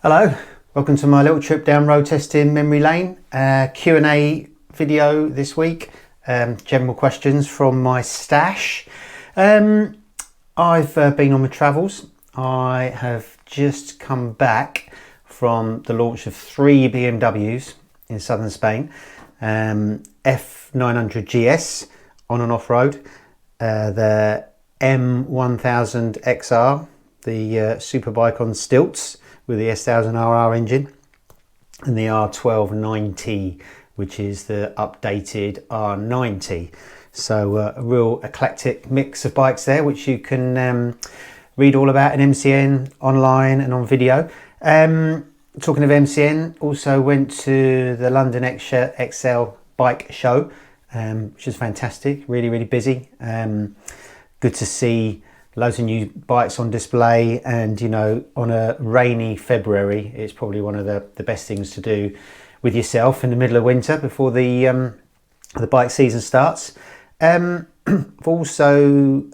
Hello, welcome to my little trip down road testing memory lane. Q&A video this week, general questions from my stash. I've been on my travels. I have just come back from the launch of 3 BMWs in southern Spain. F900GS on and off-road, the M1000XR, the superbike on stilts with the S1000RR engine, and the R1290, which is the updated R90. So a real eclectic mix of bikes there, which you can read all about in MCN online and on video. Talking of MCN, also went to the London XL bike show, which is fantastic, really busy. Good to see loads of new bikes on display, and on a rainy February it's probably one of the best things to do with yourself in the middle of winter before the bike season starts. Also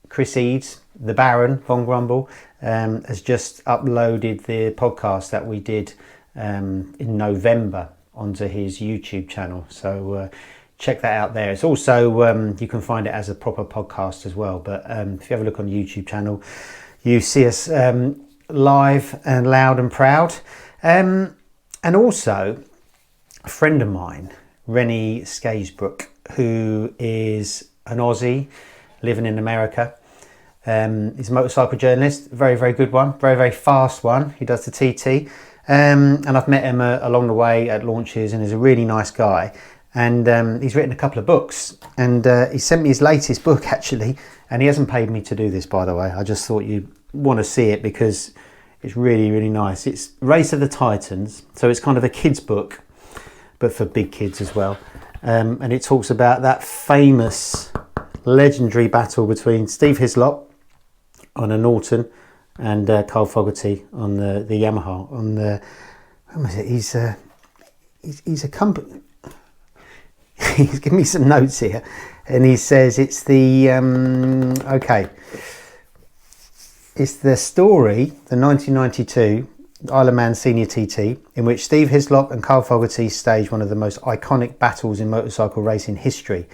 Chris Eads, the Baron von Grumble, has just uploaded the podcast that we did in November onto his YouTube channel, so check that out there. It's also you can find it as a proper podcast as well, but if you have a look on the YouTube channel, you see us live and loud and proud. And also a friend of mine, Rennie Skaysbrook, who is an Aussie living in America. He's a motorcycle journalist, very good one, very fast one. He does the TT, and I've met him along the way at launches, and he's a really nice guy. And he's written a couple of books, and he sent me his latest book actually, and he hasn't paid me to do this, by the way. I just thought you'd want to see it because it's really nice. It's Race of the Titans, so it's kind of a kid's book, but for big kids as well. And it talks about that famous legendary battle between Steve Hislop on a Norton and Carl Fogarty on the Yamaha. On the, when was it? He's a company. He's given me some notes here, and he says it's the it's the story, the 1992 Isle of Man Senior TT, in which Steve Hislop and Carl Fogarty staged one of the most iconic battles in motorcycle racing history.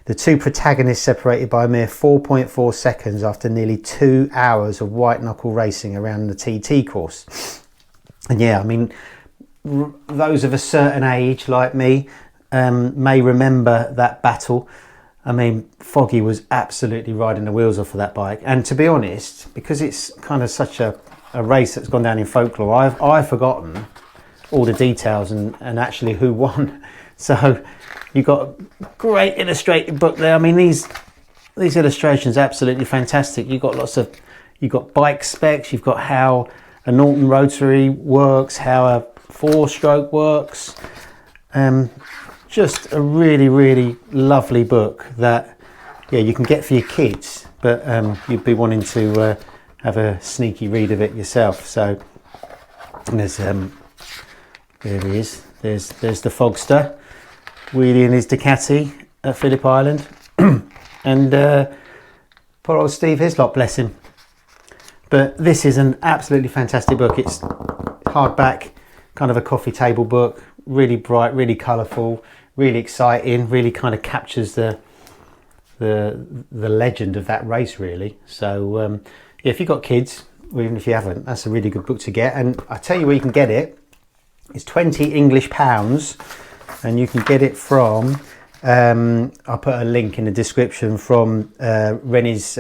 The two protagonists separated by a mere 4.4 seconds after nearly 2 hours of white knuckle racing around the TT course. And yeah, I mean, those of a certain age like me may remember that battle. I mean, Foggy was absolutely riding the wheels off of that bike, and to be honest, because it's kind of such a race that's gone down in folklore, I've forgotten all the details and actually who won. So you've got a great illustrated book there. I mean, these illustrations are absolutely fantastic. You've got bike specs, you've got how a Norton rotary works, how a 4-stroke works. Just a really lovely book that you can get for your kids, but you'd be wanting to have a sneaky read of it yourself. So there's there he is. There's the Fogster wheeling his Ducati at Phillip Island, and poor old Steve Hislop, bless him. But this is an absolutely fantastic book. It's hardback, kind of a coffee table book, really bright, really colourful, really exciting, really kind of captures the legend of that race, really. So if you've got kids, or even if you haven't, that's a really good book to get. And I tell you where you can get it. It's £20 English, and you can get it from I'll put a link in the description from Rennie's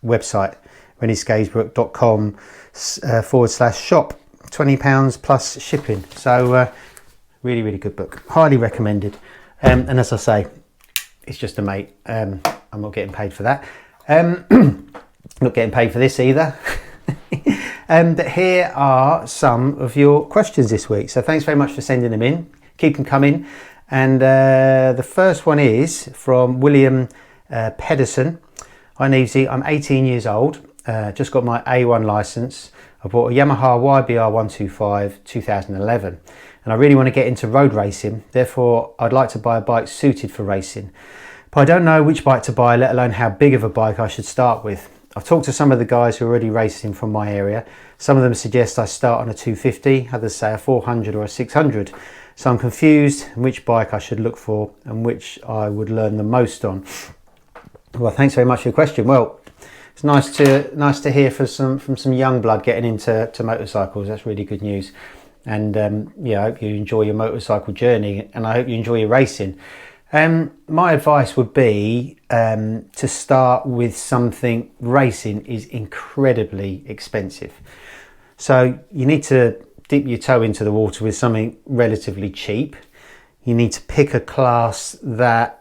website, rennieskaysbrook.com/shop. £20 plus shipping. So really good book, highly recommended. And as I say, it's just a mate. I'm not getting paid for that. Not getting paid for this either. But here are some of your questions this week, so thanks very much for sending them in. Keep them coming. And the first one is from William Pedersen. Hi Nevesy, I'm 18 years old, just got my A1 licence. I bought a Yamaha YBR 125 2011, and I really want to get into road racing. Therefore, I'd like to buy a bike suited for racing. But I don't know which bike to buy, let alone how big of a bike I should start with. I've talked to some of the guys who are already racing from my area. Some of them suggest I start on a 250, others say a 400 or a 600. So I'm confused which bike I should look for and which I would learn the most on. Well, thanks very much for your question. Well, it's nice to hear from some young blood getting into motorcycles. That's really good news. And yeah, I hope you enjoy your motorcycle journey, and I hope you enjoy your racing. My advice would be to start with something. Racing is incredibly expensive, so you need to dip your toe into the water with something relatively cheap. You need to pick a class that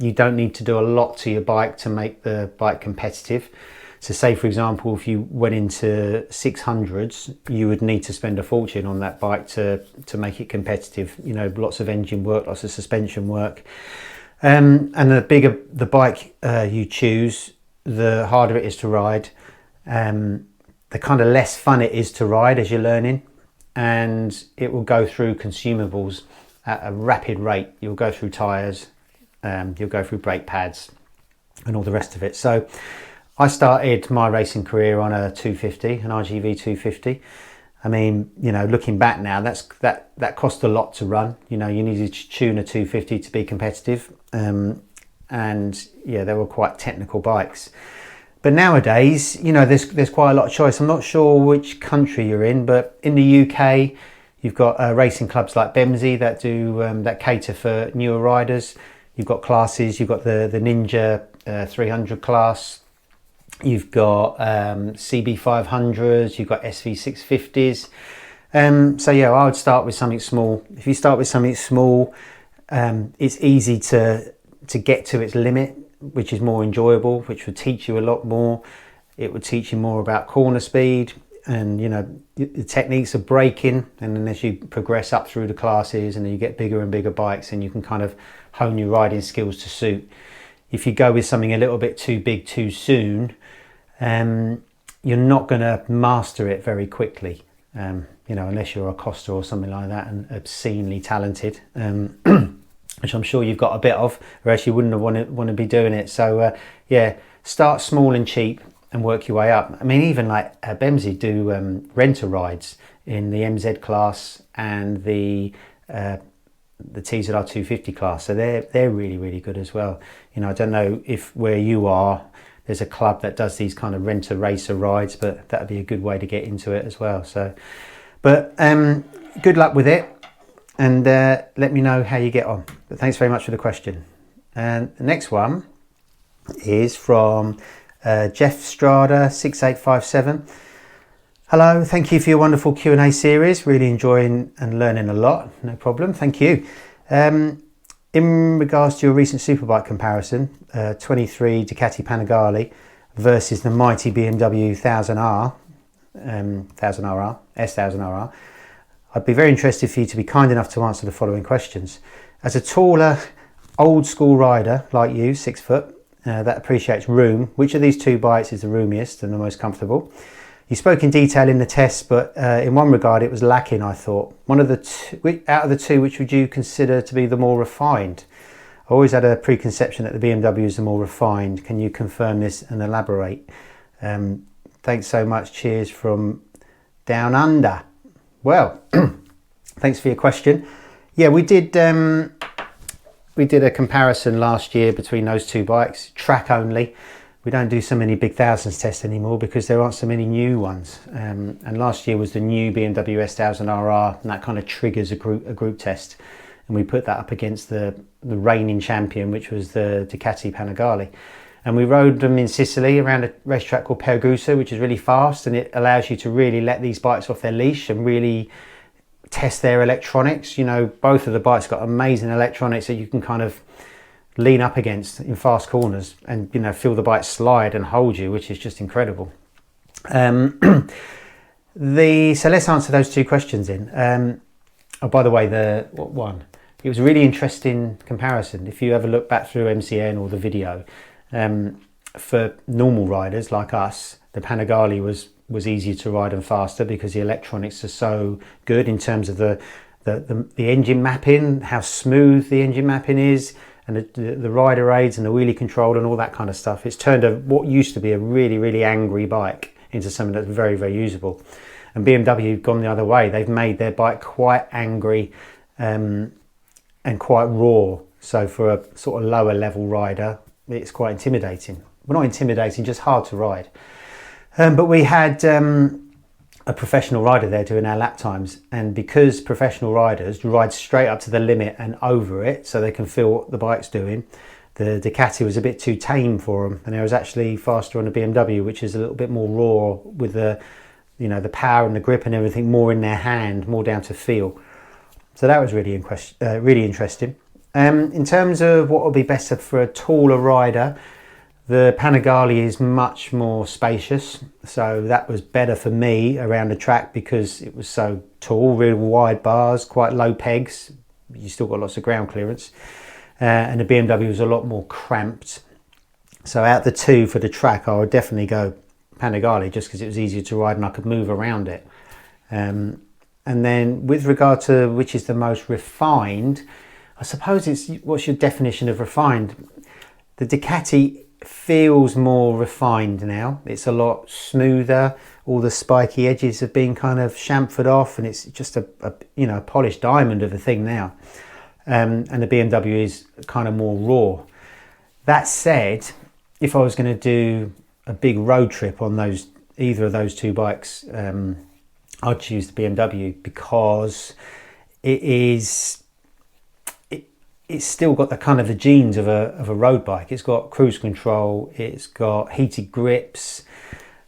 you don't need to do a lot to your bike to make the bike competitive. So say, for example, if you went into 600s, you would need to spend a fortune on that bike to make it competitive. You know, lots of engine work, lots of suspension work. And the bigger the bike you choose, the harder it is to ride. The kind of less fun it is to ride as you're learning. And it will go through consumables at a rapid rate. You'll go through tyres, you'll go through brake pads and all the rest of it. So I started my racing career on a 250, an RGV 250. I mean, you know, looking back now, that cost a lot to run. You know, you needed to tune a 250 to be competitive. And yeah, they were quite technical bikes. But nowadays, you know, there's quite a lot of choice. I'm not sure which country you're in, but in the UK, you've got racing clubs like BMW that do that cater for newer riders. You've got classes. You've got the Ninja 300 class. You've got CB500s. You've got SV650s. So yeah, I would start with something small. If you start with something small, it's easy to get to its limit, which is more enjoyable, which would teach you a lot more. It would teach you more about corner speed and, you know, the techniques of braking. And then as you progress up through the classes and then you get bigger and bigger bikes, and you can kind of hone your riding skills to suit. If you go with something a little bit too big too soon, you're not going to master it very quickly. You know, unless you're a Costa or something like that and obscenely talented. Which I'm sure you've got a bit of, or else you wouldn't have want to be doing it. So yeah, start small and cheap and work your way up. I mean, even like Bemsy do renter rides in the MZ class and the TZR 250 class. So they're really good as well. You know, I don't know if where you are, there's a club that does these kind of renter racer rides, but that'd be a good way to get into it as well. So, but good luck with it. And let me know how you get on. But thanks very much for the question. And the next one is from Jeff Strada 6857. Hello, thank you for your wonderful Q&A series. Really enjoying and learning a lot. No problem, thank you. In regards to your recent superbike comparison, 23 Ducati Panigale versus the mighty BMW S1000RR, I'd be very interested for you to be kind enough to answer the following questions. As a taller, old school rider like you, 6 foot, that appreciates room, which of these two bikes is the roomiest and the most comfortable? You spoke in detail in the test, but in one regard it was lacking, I thought. One of the two, out of the two, which would you consider to be the more refined? I always had a preconception that the BMW is the more refined. Can you confirm this and elaborate? Thanks so much. Cheers from down under. Well, thanks for your question. Yeah, we did a comparison last year between those two bikes, track only. We don't do so many big thousands tests anymore because there aren't so many new ones. And last year was the new BMW S1000RR, and that kind of triggers a group test. And we put that up against the reigning champion, which was the Ducati Panigale. And we rode them in Sicily around a racetrack called Pergusa, which is really fast, and it allows you to really let these bikes off their leash and really test their electronics. You know, both of the bikes got amazing electronics that you can kind of lean up against in fast corners and, you know, feel the bike slide and hold you, which is just incredible. So let's answer those two questions in. Oh, by the way, what one? It was a really interesting comparison. If you ever look back through MCN or the video, for normal riders like us, the Panigale was easier to ride and faster because the electronics are so good in terms of the engine mapping, how smooth the engine mapping is, and the rider aids and the wheelie control and all that kind of stuff. It's turned what used to be a really, really angry bike into something that's very, very usable. And BMW have gone the other way. They've made their bike quite angry and quite raw. So for a sort of lower level rider, it's quite intimidating. Well, not intimidating, just hard to ride. But we had a professional rider there doing our lap times, and because professional riders ride straight up to the limit and over it so they can feel what the bike's doing, the Ducati was a bit too tame for them, and it was actually faster on the BMW, which is a little bit more raw with the, you know, the power and the grip and everything more in their hand, more down to feel. So that was really interesting. In terms of what would be better for a taller rider, the Panigale is much more spacious, so that was better for me around the track because it was so tall, really wide bars, quite low pegs. You still got lots of ground clearance, and the BMW was a lot more cramped. So out the two for the track, I would definitely go Panigale just because it was easier to ride and I could move around it. And then with regard to which is the most refined, I suppose it's, what's your definition of refined? The Ducati feels more refined now. It's a lot smoother. All the spiky edges have been kind of chamfered off, and it's just a you know, polished diamond of a thing now. And the BMW is kind of more raw. That said, if I was going to do a big road trip on either of those two bikes, I'd choose the BMW because it's still got the kind of the genes of a road bike. It's got cruise control, it's got heated grips,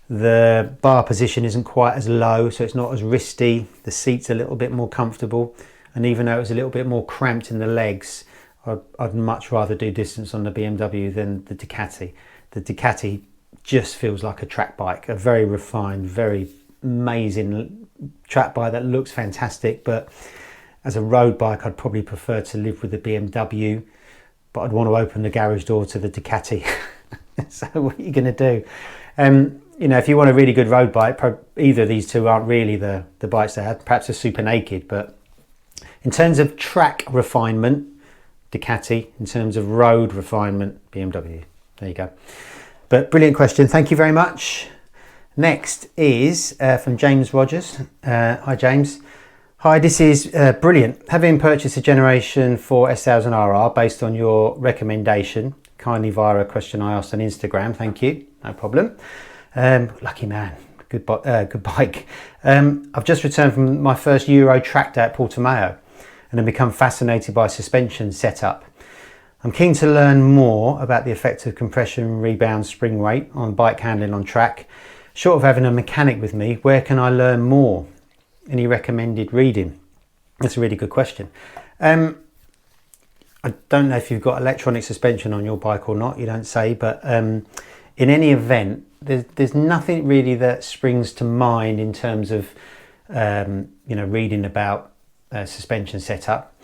the bar position isn't quite as low, so it's not as wristy, the seat's a little bit more comfortable, and even though it's a little bit more cramped in the legs, I'd much rather do distance on the BMW than the Ducati. The Ducati just feels like a track bike, a very refined, very amazing track bike that looks fantastic, but as a road bike, I'd probably prefer to live with the BMW, but I'd want to open the garage door to the Ducati. So what are you going to do? You know, if you want a really good road bike, either of these two aren't really the bikes they had. Perhaps a Super Naked, but in terms of track refinement, Ducati. In terms of road refinement, BMW. There you go. But brilliant question. Thank you very much. Next is from James Rogers. Hi, James. Hi, this is brilliant. Having purchased a Generation 4 S1000RR based on your recommendation, kindly via a question I asked on Instagram, thank you, no problem. Lucky man, good bike. I've just returned from my first Euro track day at Portimao and have become fascinated by suspension setup. I'm keen to learn more about the effect of compression, rebound, spring weight on bike handling on track. Short of having a mechanic with me, where can I learn more? Any recommended reading? That's a really good question. I don't know if you've got electronic suspension on your bike or not, you don't say, but in any event, there's nothing really that springs to mind in terms of you know, reading about suspension setup.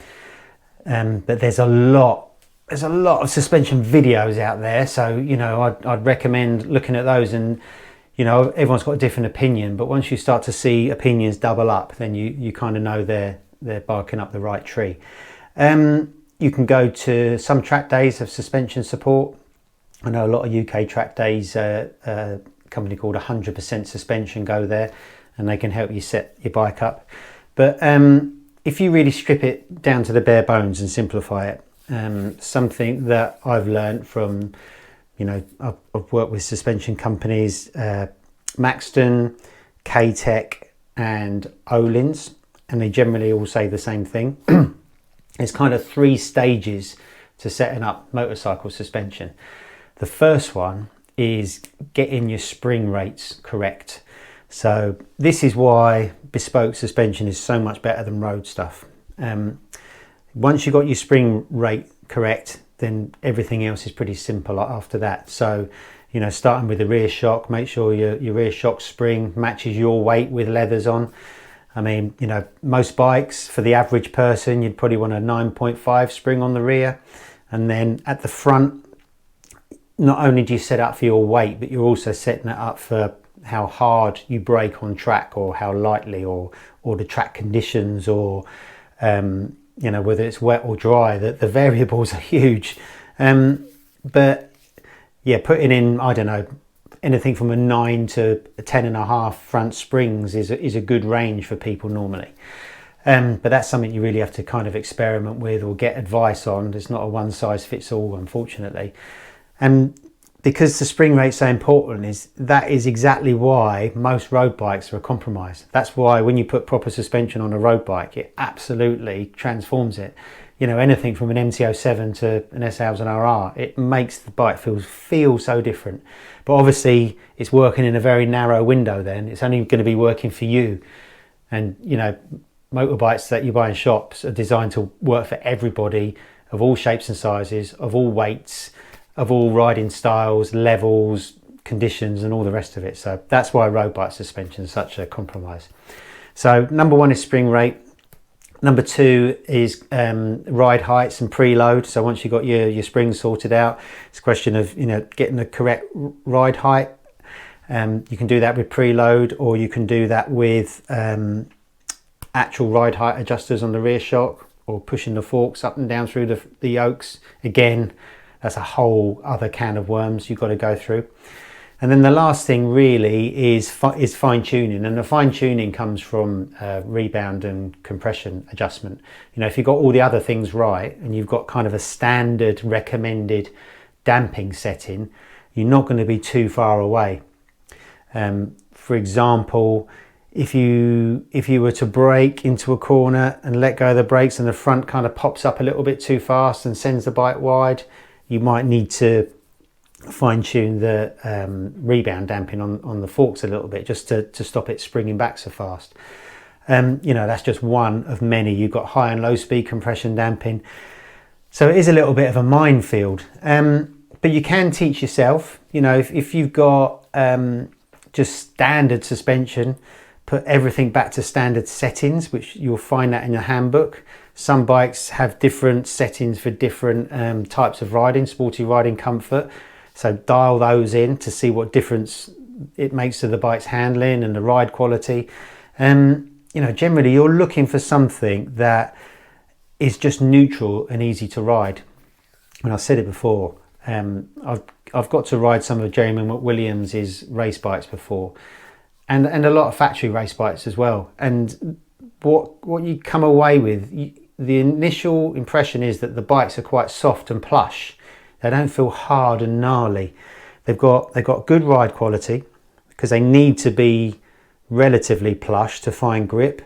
But there's a lot of suspension videos out there, so you know, I'd recommend looking at those. And you know, everyone's got a different opinion, but once you start to see opinions double up, then you kind of know they're barking up the right tree. You can go to some track days of suspension support. I know a lot of UK track days, a company called 100% Suspension go there, and they can help you set your bike up. But if you really strip it down to the bare bones and simplify it, something that I've learned from, you know, I've worked with suspension companies, Maxton, K-Tech and Öhlins, and they generally all say the same thing. There's kind of 3 stages to setting up motorcycle suspension. The first one is getting your spring rates correct. So this is why bespoke suspension is so much better than road stuff. Once you've got your spring rate correct, then everything else is pretty simple after that. So, you know, starting with the rear shock, make sure your rear shock spring matches your weight with leathers on. I mean, you know, most bikes, for the average person, you'd probably want a 9.5 spring on the rear. And then at the front, not only do you set up for your weight, but you're also setting it up for how hard you brake on track, or how lightly, or the track conditions, or you know, whether it's wet or dry, that the variables are huge. But yeah, putting in, I don't know, anything from a 9 to a 10.5 front springs is a good range for people normally. But that's something you really have to kind of experiment with or get advice on. It's not a one size fits all, unfortunately. And because the spring rate's so important, that is exactly why most road bikes are a compromise. That's why when you put proper suspension on a road bike, it absolutely transforms it. You know, anything from an MT-07 to an S1000RR, it makes the bike feel so different. But obviously it's working in a very narrow window then. It's only going to be working for you. And, you know, motorbikes that you buy in shops are designed to work for everybody of all shapes and sizes, of all weights, of all riding styles, levels, conditions, and all the rest of it. So that's why road bike suspension is such a compromise. So number one is spring rate. Number two is ride heights and preload. So once you've got your springs sorted out, it's a question of, you know, getting the correct ride height. You can do that with preload, or you can do that with actual ride height adjusters on the rear shock, or pushing the forks up and down through the yokes. Again, that's a whole other can of worms you've got to go through. And then the last thing really is fine tuning, and the fine tuning comes from rebound and compression adjustment. You know, if you've got all the other things right and you've got kind of a standard recommended damping setting, you're not going to be too far away. For example, if you were to brake into a corner and let go of the brakes and the front kind of pops up a little bit too fast and sends the bike wide, you might need to fine tune the rebound damping on the forks a little bit, just to stop it springing back so fast. You know, that's just one of many. You've got high and low speed compression damping. So it is a little bit of a minefield. But you can teach yourself. You know, if you've got just standard suspension, put everything back to standard settings, which you'll find that in your handbook. Some bikes have different settings for different types of riding, sporty riding comfort. So dial those in to see what difference it makes to the bike's handling and the ride quality. You know, generally you're looking for something that is just neutral and easy to ride. And I've said it before, I've got to ride some of Jeremy McWilliams' race bikes before, and a lot of factory race bikes as well. And what you come away with, the initial impression is that the bikes are quite soft and plush. They don't feel hard and gnarly. They've got good ride quality because they need to be relatively plush to find grip.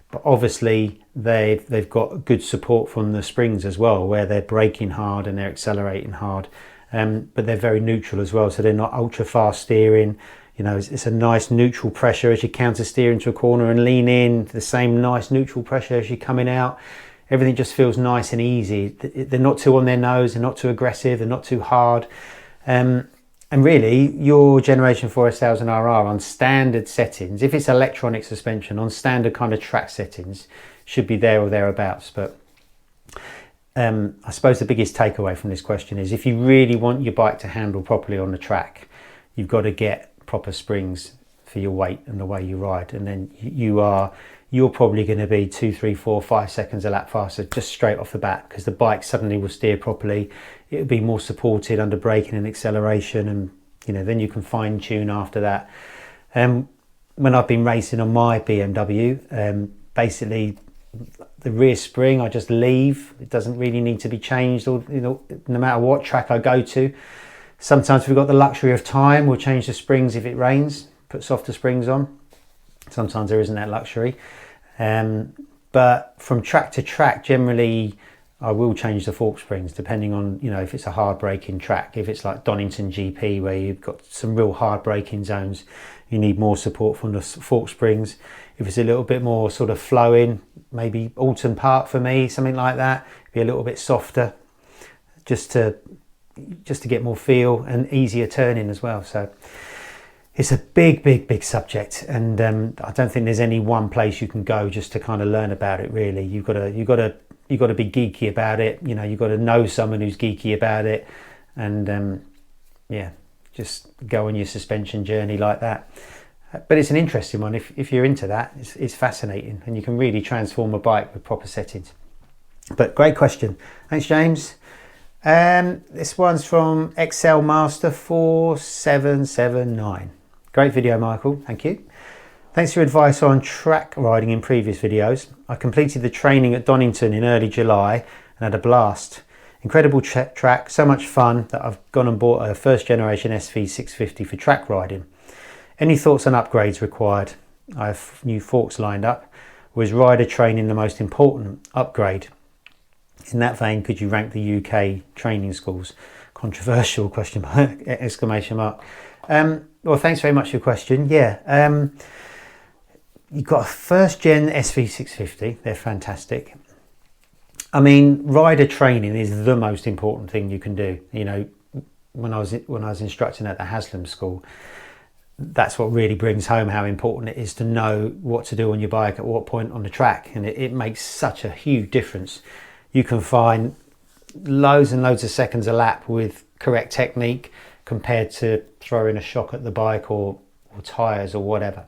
But obviously they've got good support from the springs as well, where they're braking hard and they're accelerating hard. But they're very neutral as well, so they're not ultra fast steering. You know, it's a nice neutral pressure as you counter steer into a corner and lean in, the same nice neutral pressure as you're coming out. Everything just feels nice and easy. They're not too on their nose, they're not too aggressive, they're not too hard. And really, your Generation 4 S1000RR on standard settings, if it's electronic suspension, on standard kind of track settings, should be there or thereabouts. But I suppose the biggest takeaway from this question is, if you really want your bike to handle properly on the track, you've got to get proper springs for your weight and the way you ride. And then you're probably going to be 2, 3, 4, 5 seconds a lap faster just straight off the bat, because the bike suddenly will steer properly. It'll be more supported under braking and acceleration, and you know, then you can fine tune after that. When I've been racing on my BMW, basically the rear spring I just leave. It doesn't really need to be changed, or you know, no matter what track I go to. Sometimes we've got the luxury of time, we'll change the springs if it rains, put softer springs on. Sometimes there isn't that luxury. But from track to track, generally I will change the fork springs depending on, you know, if it's a hard braking track. If it's like Donington GP, where you've got some real hard braking zones, you need more support from the fork springs. If it's a little bit more sort of flowing, maybe Alton Park for me, something like that, be a little bit softer, just to get more feel and easier turning as well. So it's a big subject, and I don't think there's any one place you can go just to kind of learn about it. Really, you've got to be geeky about it. You know, you've got to know someone who's geeky about it, and yeah, just go on your suspension journey like that. But it's an interesting one if you're into that. It's fascinating, and you can really transform a bike with proper settings. But great question. Thanks, James. This one's from Excel Master 4779. Great video, Michael. Thank you. Thanks for your advice on track riding in previous videos. I completed the training at Donington in early July and had a blast. Incredible track, so much fun that I've gone and bought a first generation SV650 for track riding. Any thoughts on upgrades required? I have new forks lined up. Was rider training the most important upgrade? In that vein, could you rank the UK training schools? Controversial question mark, exclamation mark. Well, thanks very much for your question. Yeah, you've got a first gen SV650. They're fantastic. I mean, rider training is the most important thing you can do. You know, when I was instructing at the Haslam school, that's what really brings home how important it is to know what to do on your bike at what point on the track, and it makes such a huge difference. You can find loads and loads of seconds a lap with correct technique compared to throwing a shock at the bike or tyres or whatever.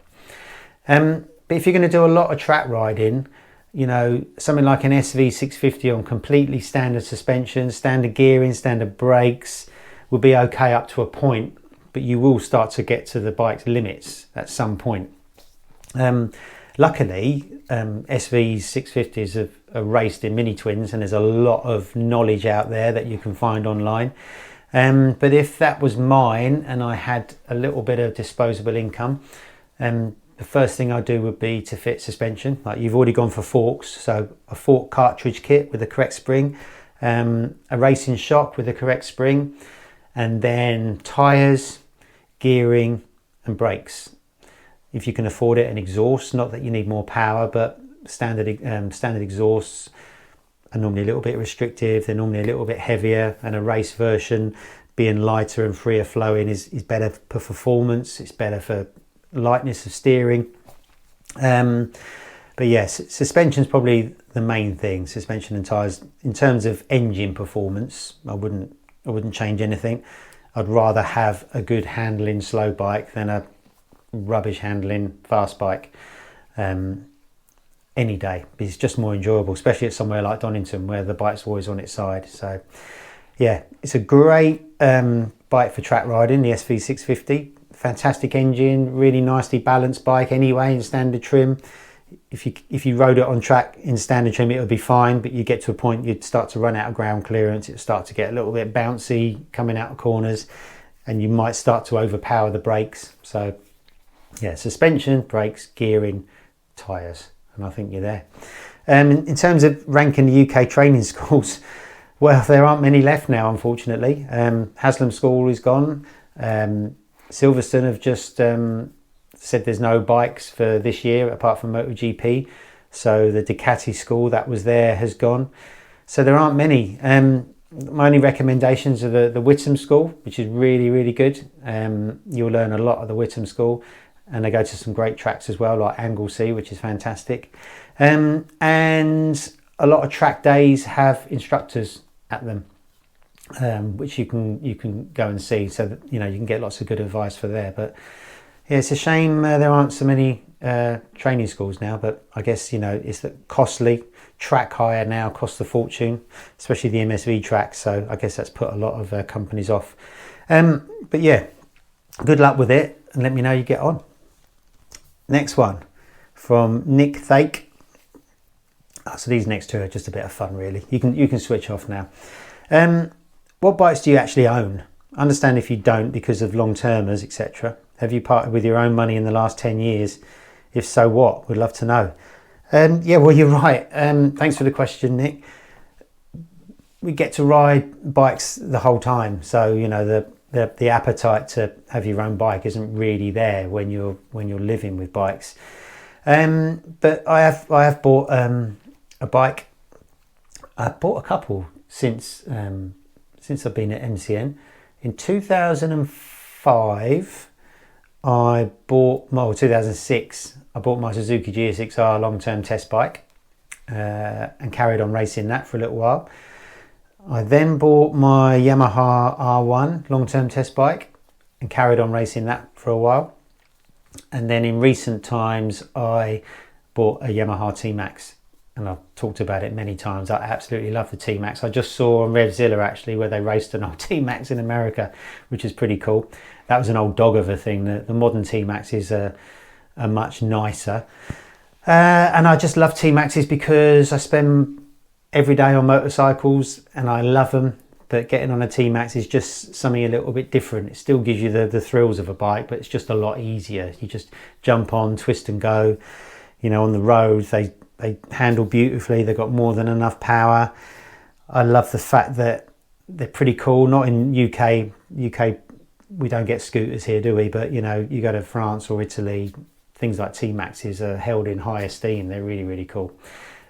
But if you're going to do a lot of track riding, you know, something like an SV650 on completely standard suspension, standard gearing, standard brakes will be okay up to a point, but you will start to get to the bike's limits at some point. Luckily, SV650s are raced in mini twins, and there's a lot of knowledge out there that you can find online. But if that was mine and I had a little bit of disposable income, the first thing I'd do would be to fit suspension. Like, you've already gone for forks, so a fork cartridge kit with the correct spring, a racing shock with the correct spring, and then tyres, gearing and brakes. If you can afford it, an exhaust. Not that you need more power, but standard exhausts are normally a little bit restrictive. They're normally a little bit heavier, and a race version being lighter and freer flowing is better for performance. It's better for lightness of steering. But yes, suspension's probably the main thing. Suspension and tyres. In terms of engine performance, I wouldn't change anything. I'd rather have a good handling slow bike than a rubbish handling fast bike any day. It's just more enjoyable, especially at somewhere like Donington where the bike's always on its side. So yeah, it's a great bike for track riding, the SV650. Fantastic engine, really nicely balanced bike anyway in standard trim. If you rode it on track in standard trim, it would be fine, but you get to a point you'd start to run out of ground clearance. It'd start to get a little bit bouncy coming out of corners, and you might start to overpower the brakes. So yeah, suspension, brakes, gearing, tyres, and I think you're there. In terms of ranking the UK training schools, well, there aren't many left now, unfortunately. Haslam School is gone. Silverstone have just said there's no bikes for this year apart from MotoGP. So the Ducati school that was there has gone. So there aren't many. My only recommendations are the Whittam school, which is really, really good. You'll learn a lot at the Whittam school, and they go to some great tracks as well, like Anglesey, which is fantastic. And a lot of track days have instructors at them, which you can go and see, so that you know you can get lots of good advice for there. But yeah, it's a shame there aren't so many training schools now, but I guess, you know, it's costly. Track hire now costs a fortune, especially the MSV tracks, so I guess that's put a lot of companies off. But yeah, good luck with it, and let me know how you get on. Next one from Nick Thake. So these next two are just a bit of fun, really. You can switch off now. What bikes do you actually own? Understand if you don't because of long-termers, etc. Have you parted with your own money in the last 10 years? If so, what? We'd love to know. Yeah, well, you're right. Thanks for the question, Nick. We get to ride bikes the whole time, so you know the appetite to have your own bike isn't really there when you're living with bikes. But I have bought a bike. I've bought a couple since I've been at MCN. In 2005, 2006, I bought my Suzuki GSX-R long-term test bike and carried on racing that for a little while. I then bought my Yamaha R1 long-term test bike and carried on racing that for a while. And then in recent times, I bought a Yamaha T-Max and I've talked about it many times, I absolutely love the T-Max. I just saw on RevZilla actually where they raced an old T-Max in America, which is pretty cool. That was an old dog of a thing. The modern T-Max is a much nicer. And I just love T-Maxes because I spend every day on motorcycles and I love them. But getting on a T-Max is just something a little bit different. It still gives you the thrills of a bike, but it's just a lot easier. You just jump on, twist and go. You know, on the road, they handle beautifully. They've got more than enough power. I love the fact that they're pretty cool. Not in UK, we don't get scooters here, do we? But, you know, you go to France or Italy, things like T-Maxes are held in high esteem. They're really, really cool.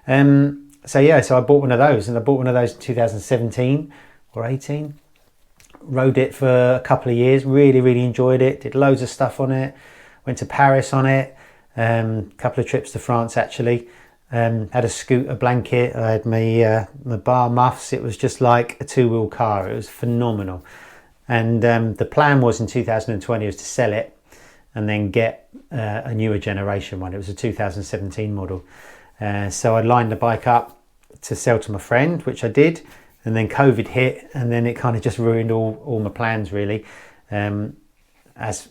So yeah, so I bought one of those, and I bought one of those in 2017 or 18. Rode it for a couple of years, really, really enjoyed it. Did loads of stuff on it. Went to Paris on it. Couple of trips to France actually. Had a scooter blanket. I had my bar muffs. It was just like a two-wheel car. It was phenomenal. And the plan was in 2020 was to sell it and then get a newer generation one. It was a 2017 model. So I lined the bike up to sell to my friend, which I did. And then COVID hit, and then it kind of just ruined all my plans really. As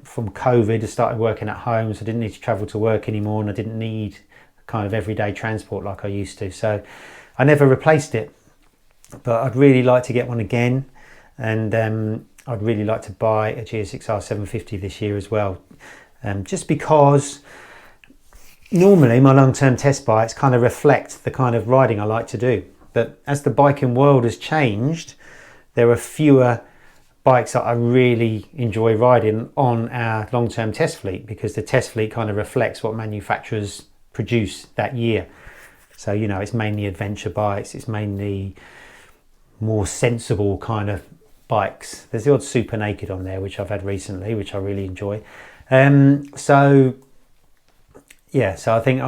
from COVID, I started working at home, so I didn't need to travel to work anymore, and I didn't need kind of everyday transport like I used to. So I never replaced it, but I'd really like to get one again, and I'd really like to buy a GSX-R 750 this year as well, just because normally my long-term test bikes kind of reflect the kind of riding I like to do. But as the biking world has changed, there are fewer bikes that I really enjoy riding on our long-term test fleet, because the test fleet kind of reflects what manufacturers produce that year. So, you know, it's mainly adventure bikes, it's mainly more sensible kind of bikes. There's the odd Super Naked on there, which I've had recently, which I really enjoy. So I think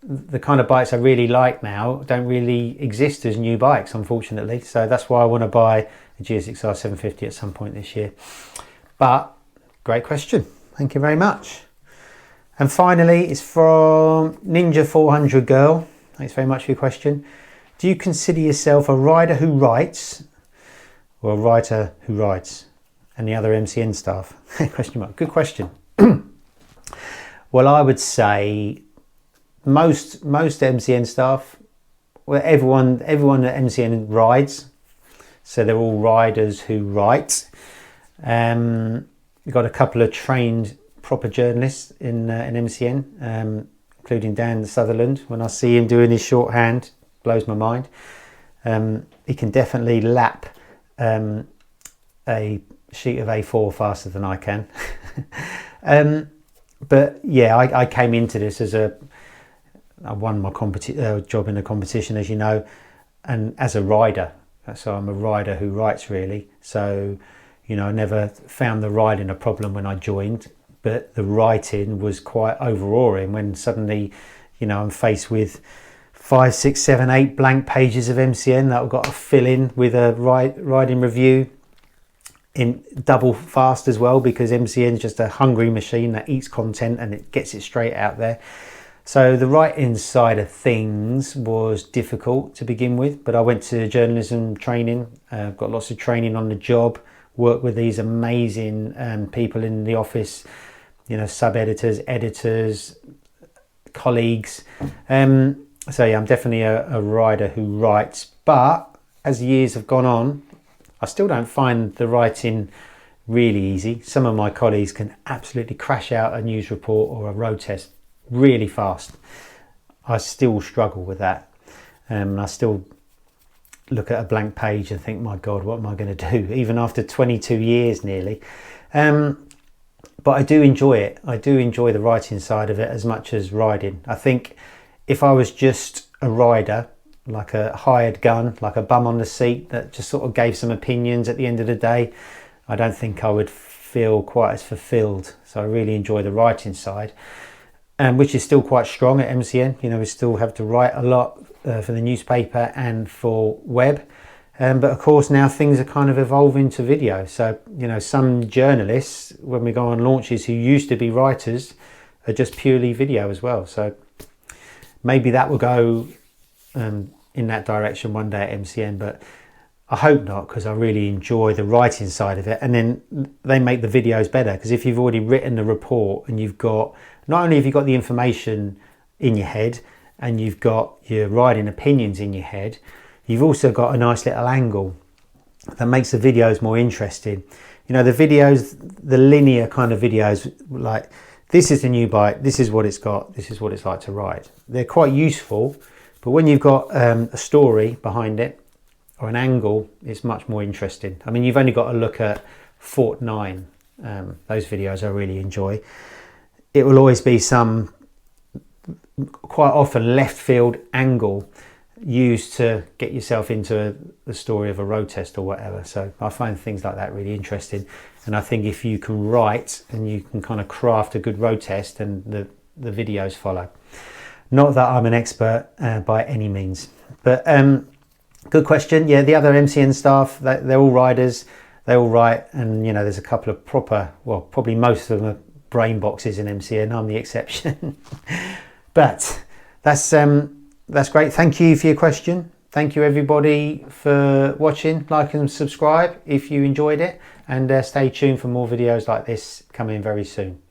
the kind of bikes I really like now don't really exist as new bikes, unfortunately. So that's why I want to buy a GSX-R 750 at some point this year. But great question. Thank you very much. And finally, it's from Ninja 400 Girl. Thanks very much for your question. Do you consider yourself a rider who writes or a writer who rides? And the other MCN staff? Question mark. Good question. Well, I would say most MCN staff, well, everyone at MCN rides, so they're all riders who write. We've got a couple of trained proper journalists in MCN, including Dan Sutherland. When I see him doing his shorthand, blows my mind. He can definitely lap a sheet of A4 faster than I can. But yeah, I came into this as I won my job in a competition, as you know, and as a rider. So I'm a rider who writes, really. So, you know, I never found the riding a problem when I joined, but the writing was quite overawing when suddenly, you know, I'm faced with 5, 6, 7, 8 blank pages of MCN that I've got to fill in with a riding review in double fast as well, because MCN is just a hungry machine that eats content and it gets it straight out there. So the writing side of things was difficult to begin with, but I went to journalism training, got lots of training on the job, worked with these amazing people in the office, you know, sub-editors, editors, colleagues. So yeah, I'm definitely a writer who writes, but as the years have gone on, I still don't find the writing really easy. Some of my colleagues can absolutely crash out a news report or a road test really fast. I still struggle with that. I still look at a blank page and think, my God, what am I going to do? Even after 22 years nearly. But I do enjoy it. I do enjoy the writing side of it as much as riding. I think if I was just a rider, like a hired gun, like a bum on the seat that just sort of gave some opinions at the end of the day, I don't think I would feel quite as fulfilled. So I really enjoy the writing side, which is still quite strong at MCN. You know, we still have to write a lot for the newspaper and for web. But of course now things are kind of evolving to video. So, you know, some journalists, when we go on launches, who used to be writers, are just purely video as well. So maybe that will go in that direction one day at MCN, but I hope not, because I really enjoy the writing side of it. And then they make the videos better, because if you've already written the report and you've got, not only have you got the information in your head and you've got your riding opinions in your head, you've also got a nice little angle that makes the videos more interesting. You know, the videos, the linear kind of videos, like this is the new bike, this is what it's got, this is what it's like to ride. They're quite useful, but when you've got a story behind it, or an angle, it's much more interesting. I mean, you've only got to look at Fort 9. Those videos I really enjoy. It will always be some, quite often, left field angle used to get yourself into the story of a road test or whatever. So I find things like that really interesting. And I think if you can write and you can kind of craft a good road test, and the videos follow. Not that I'm an expert by any means, but good question. Yeah, the other MCN staff, they're all riders, they all write, and you know, there's a couple of proper, well, probably most of them are brain boxes in MCN. I'm the exception. But that's great. Thank you for your question. Thank you everybody for watching. Like and subscribe if you enjoyed it, and stay tuned for more videos like this coming very soon.